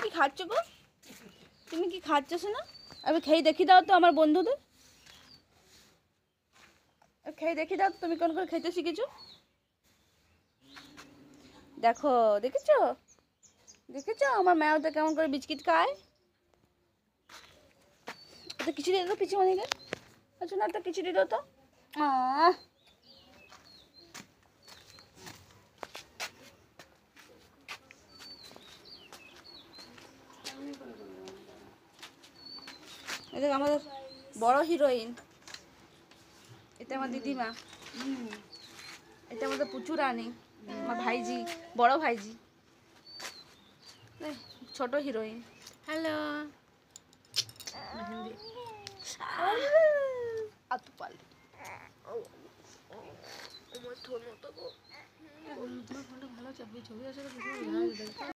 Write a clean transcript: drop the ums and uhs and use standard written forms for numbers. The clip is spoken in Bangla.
কি খাচ্ছ গো? তুমি কি খাচ্ছ শোনা? আমি খেয়ে দেখি দাও তো আমার বন্ধুদের। খেয়ে দেখি দাও তুমি কোন করে খেতে শিখেছো। দেখো, দেখেছো দেখেছো আমার ম্যাওটা কেমন করে বিস্কিট খায়। তো খিচুড়ি দাও পিছু অনেকে। আচ্ছা না, তো খিচুড়ি দাও তো। এটা আমাদের বড় হিরোইন, এটা আমার দিদিমা, এটা আমাদের পুচু রানী, আমার ভাইজি, বড় ভাইজি, ছোট হিরোইন। হ্যালো আতু পালি তোমার ফোনটা ভালো চাপি ছবি আছে।